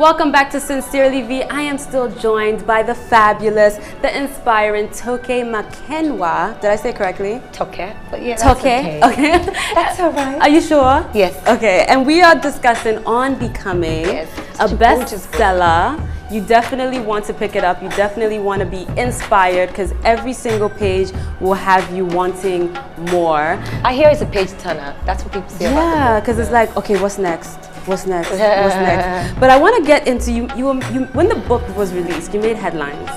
Welcome back to Sincerely V. I am still joined by the fabulous, the inspiring Toke Makinwa. Did I say it correctly? Toke. But yeah, Toke. that's okay. That's all right. Are you sure? Yes. Okay. And we are discussing on becoming a bestseller. You definitely want to pick it up. You definitely want to be inspired because every single page will have you wanting more. I hear it's a page turner. That's what people say about the book. Yeah, because it's like, okay, what's next? What's next? What's next? But I want to get into you. When the book was released, you made headlines.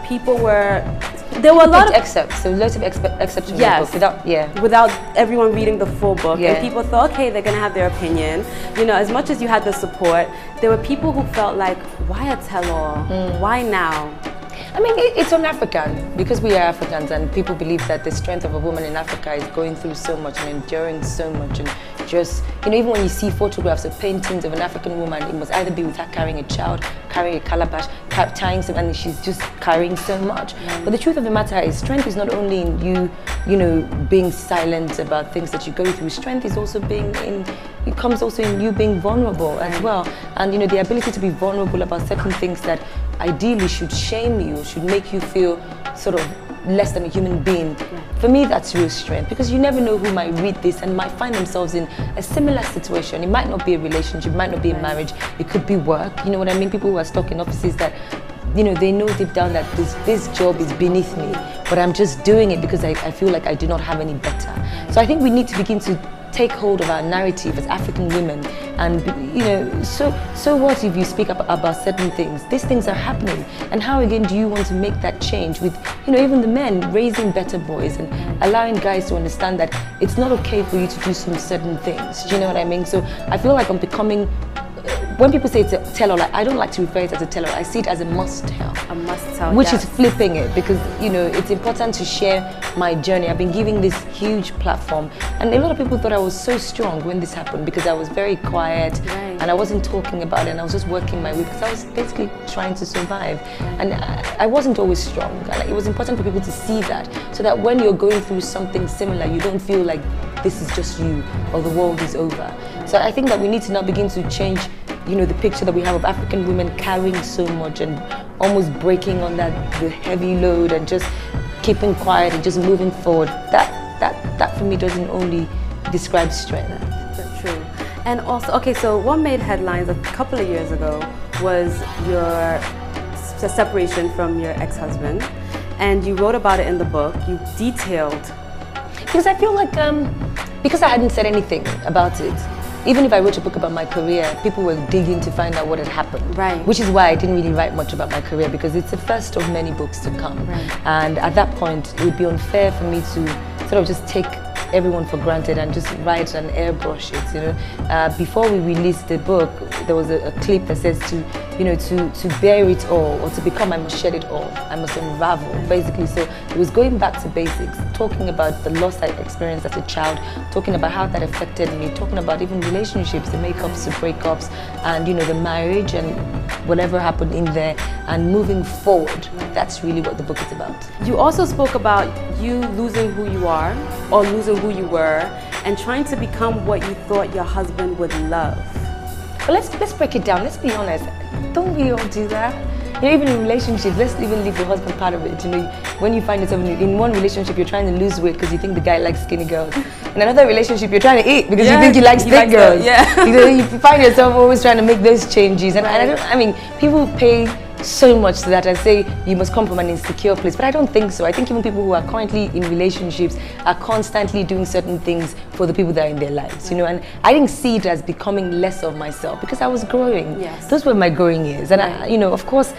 There were a lot of excerpts. So lots of excerpts from the book without everyone reading the full book. Yeah. And people thought, okay, they're gonna have their opinion. You know, as much as you had the support, there were people who felt like, why a tell-all? Why now? I mean, it's on African because we are Africans, and people believe that the strength of a woman in Africa is going through so much and enduring so much, and just, you know, even when you see photographs or paintings of an African woman, it must either be with her carrying a child, carrying a calabash, tying some, and she's just carrying so much. But the truth of the matter is, strength is not only in you, you know, being silent about things that you go through. Strength is also it comes also in you being vulnerable as well, and you know, the ability to be vulnerable about certain things that ideally should shame you, should make you feel sort of less than a human being. For me, that's real strength, because you never know who might read this and might find themselves in a similar situation. It might not be a relationship, it might not be a marriage, it could be work. You know what I mean? People who are stuck in offices that, you know, they know deep down that this job is beneath me, but I'm just doing it because I feel like I do not have any better. So I think we need to begin to take hold of our narrative as African women, and you know, so what if you speak up about certain things? These things are happening, and how again do you want to make that change with, you know, even the men raising better boys and allowing guys to understand that it's not okay for you to do some certain things. Do you know what I mean? So I feel like I'm becoming. When people say it's a tell-all, I don't like to refer it as a tell-all. I see it as a must-tell. A must-tell, which is flipping it, because, you know, it's important to share my journey. I've been giving this huge platform, and a lot of people thought I was so strong when this happened because I was very quiet and I wasn't talking about it, and I was just working my way because I was basically trying to survive. And I wasn't always strong, and it was important for people to see that, so that when you're going through something similar, you don't feel like this is just you or the world is over. So I think that we need to now begin to change, you know, the picture that we have of African women carrying so much and almost breaking on the heavy load and just keeping quiet and just moving forward. That for me doesn't only describe strength. That's true. And also, okay, so what made headlines a couple of years ago was your separation from your ex-husband, and you wrote about it in the book. You detailed. Because I feel like, because I hadn't said anything about it, even if I wrote a book about my career, people were digging to find out what had happened. Right. Which is why I didn't really write much about my career, because it's the first of many books to come. Right. And at that point, it would be unfair for me to sort of just take everyone for granted and just write and airbrush it, you know. Before we released the book, there was a clip that says to bear it all, or to become, I must shed it all, I must unravel, basically. So it was going back to basics, talking about the loss I experienced as a child, talking about how that affected me, talking about even relationships, the makeups, the breakups, and, you know, the marriage and whatever happened in there, and moving forward. That's really what the book is about. You also spoke about you losing who you are, or losing who you were, and trying to become what you thought your husband would love. But let's break it down. Let's be honest. Don't we all do that? You know, even in relationships, let's even leave the husband part of it. You know, when you find yourself in one relationship, you're trying to lose weight because you think the guy likes skinny girls. In another relationship, you're trying to eat because you think he likes thick girls. You know, you find yourself always trying to make those changes. And I mean, people pay so much to that and say you must come from an insecure place, but I don't think so. I think even people who are currently in relationships are constantly doing certain things for the people that are in their lives, you know, and I didn't see it as becoming less of myself because I was growing. Yes. Those were my growing years, and I, you know, of course,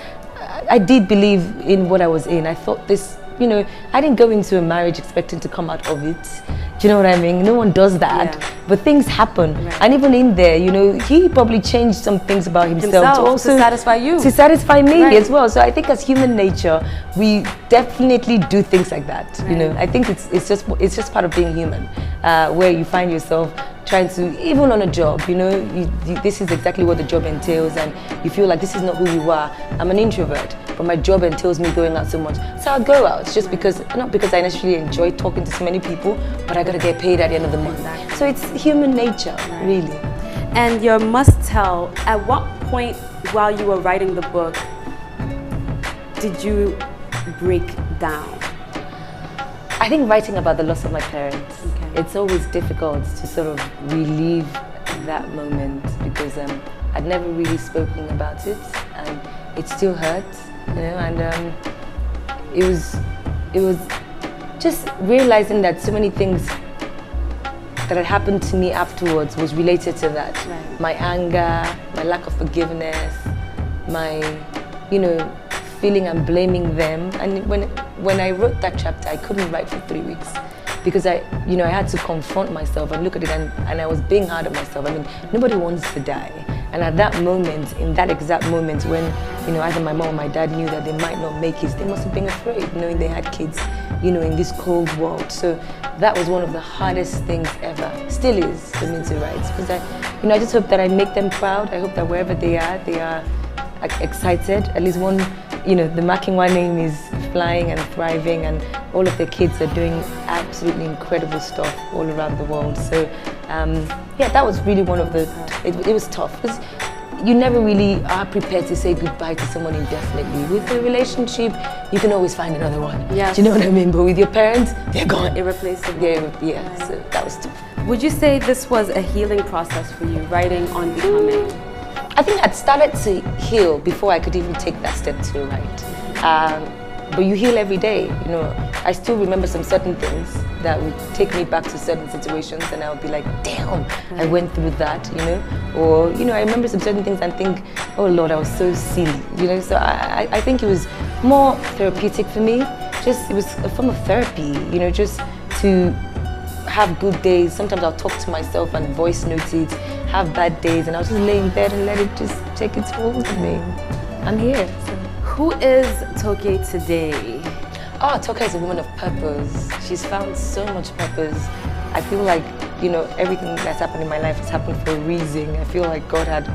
I did believe in what I was in. I thought this, you know, I didn't go into a marriage expecting to come out of it. Do you know what I mean? No one does that. Yeah. But things happen. Right. And even in there, you know, he probably changed some things about himself to also satisfy you. To satisfy me as well. So I think as human nature, we definitely do things like that. You know, I think it's just part of being human, where you find yourself trying to, even on a job, you know, this is exactly what the job entails, and you feel like this is not who you are. I'm an introvert, but my job entails me going out so much. So I'll go out just because, not because I necessarily enjoy talking to so many people, but I gotta get paid at the end of the month. So it's human nature, really. And your must-tell, at what point while you were writing the book, did you break down? I think writing about the loss of my parents, it's always difficult to sort of relieve that moment because I'd never really spoken about it, and it still hurts, you know. And it was just realizing that so many things that had happened to me afterwards was related to that. Right. My anger, my lack of forgiveness, my, you know, feeling and blaming them. And when I wrote that chapter, I couldn't write for 3 weeks because I had to confront myself and look at it, and I was being hard on myself. I mean, nobody wants to die. And at that moment, in that exact moment when, you know, either my mom or my dad knew that they might not make it, they must have been afraid, knowing they had kids, you know, in this cold world. So that was one of the hardest things ever, still is, for me to write. Because I just hope that I make them proud. I hope that wherever they are excited. At least one, you know, the Makinwa name is flying and thriving, and all of their kids are doing absolutely incredible stuff all around the world. So yeah, that was really one of the, it was tough because you never really are prepared to say goodbye to someone indefinitely. With a relationship, you can always find another one. Yes. Do you know what I mean? But with your parents, they're gone. Irreplaceable. Yeah, right. So that was tough. Would you say this was a healing process for you, writing on becoming? I think I'd started to heal before I could even take that step to write. But you heal every day, you know. I still remember some certain things that would take me back to certain situations, and I would be like, damn, I went through that, you know. Or, you know, I remember some certain things and think, oh Lord, I was so silly, you know. So I think it was more therapeutic for me. It was a form of therapy, you know, just to have good days. Sometimes I'll talk to myself and voice note it, have bad days, and I'll just lay in bed and let it just take its hold of me. I'm here. So. Who is Toke today? Oh, Toke is a woman of purpose. She's found so much purpose. I feel like, you know, everything that's happened in my life has happened for a reason. I feel like God had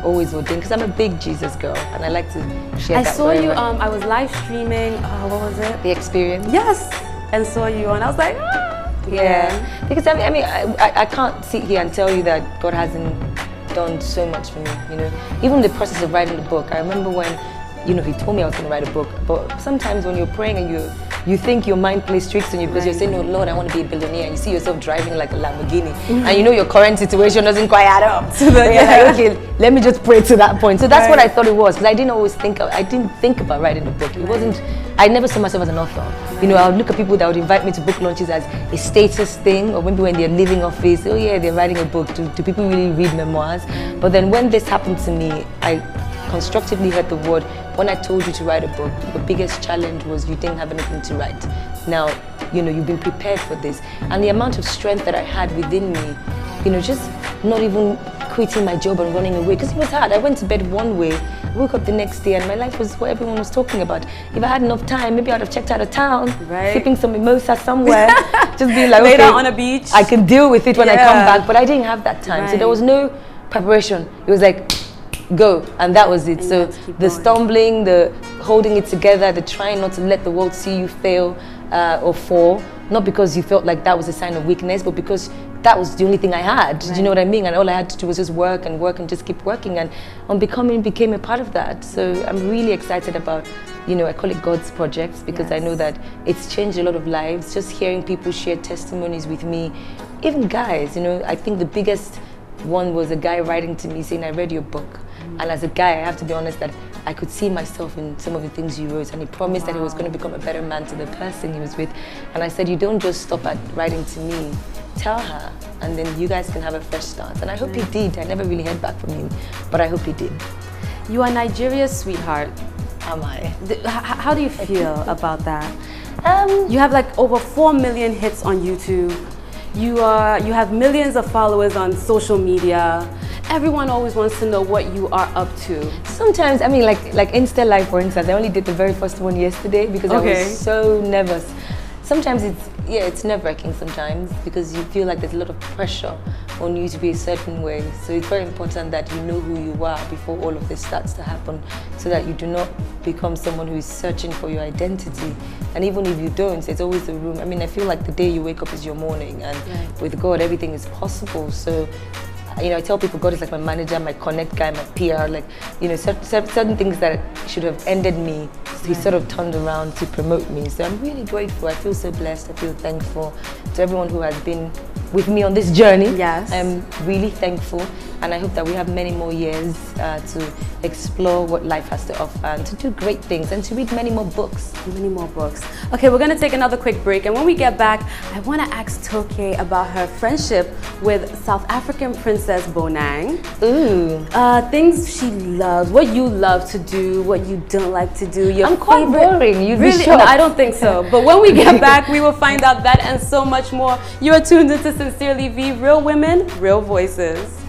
always ordained, because I'm a big Jesus girl, and I like to share that. I saw you, I was live streaming, what was it? The Experience. Yes, and saw you on, I was like, ah. Yeah, because I can't sit here and tell you that God hasn't done so much for me, you know. Even the process of writing the book, I remember when, you know, he told me I was going to write a book, but sometimes when you're praying and you think your mind plays tricks on you because you're saying, oh Lord, I want to be a billionaire, and you see yourself driving like a Lamborghini, and you know your current situation doesn't quite add up. So then you're like, okay, let me just pray to that point. So that's what I thought it was, because I didn't think about writing a book. It wasn't, I never saw myself as an author. You know, I would look at people that would invite me to book launches as a status thing, or maybe when they're leaving office, oh yeah, they're writing a book. Do people really read memoirs? But then when this happened to me, I constructively heard the word, when I told you to write a book, the biggest challenge was you didn't have anything to write. Now, you know, you've been prepared for this. And the amount of strength that I had within me, you know, just not even quitting my job and running away, because it was hard. I went to bed one way, woke up the next day, and my life was what everyone was talking about. If I had enough time, maybe I'd have checked out of town, sipping some mimosa somewhere, just being like, later okay, on a beach. I can deal with it when I come back, but I didn't have that time. So there was no preparation. It was like, go, and that was it. So the stumbling, the holding it together, the trying not to let the world see you fail or fall, not because you felt like that was a sign of weakness, but because that was the only thing I had. Do you know what I mean? And all I had to do was just work and just keep working, and On Becoming became a part of that. So I'm really excited about, you know, I call it God's projects, because I know that it's changed a lot of lives. Just hearing people share testimonies with me, even guys, you know, I think the biggest one was a guy writing to me saying, I read your book. And as a guy, I have to be honest that I could see myself in some of the things you wrote, and he promised that he was going to become a better man to the person he was with. And I said, you don't just stop at writing to me, tell her, and then you guys can have a fresh start. And I hope he did. I never really heard back from him, but I hope he did. You are Nigeria's sweetheart. Am I? How do you feel about that? You have like over 4 million hits on YouTube. You have millions of followers on social media. Everyone always wants to know what you are up to. Sometimes, I mean, like Insta Live, for instance, I only did the very first one yesterday because I was so nervous. Sometimes it's nerve-wracking sometimes, because you feel like there's a lot of pressure on you to be a certain way. So it's very important that you know who you are before all of this starts to happen, so that you do not become someone who is searching for your identity. And even if you don't, there's always a room. I mean, I feel like the day you wake up is your morning, and with God, everything is possible. So you know, I tell people God is like my manager, my connect guy, my PR, like, you know, certain things that should have ended me, he sort of turned around to promote me. So I'm really grateful. I feel so blessed. I feel thankful to everyone who has been with me on this journey. Yes. I'm really thankful, and I hope that we have many more years to explore what life has to offer and to do great things and to read many more books. Many more books. Okay, we're going to take another quick break, and when we get back, I want to ask Toke about her friendship with South African Princess Bonang. Ooh. Things she loves, what you love to do, what you don't like to do. Your I'm quite boring. You'd really? be shocked. No, I don't think so. But when we get back, we will find out that and so much more. You are tuned into Sincerely V, real women, real voices.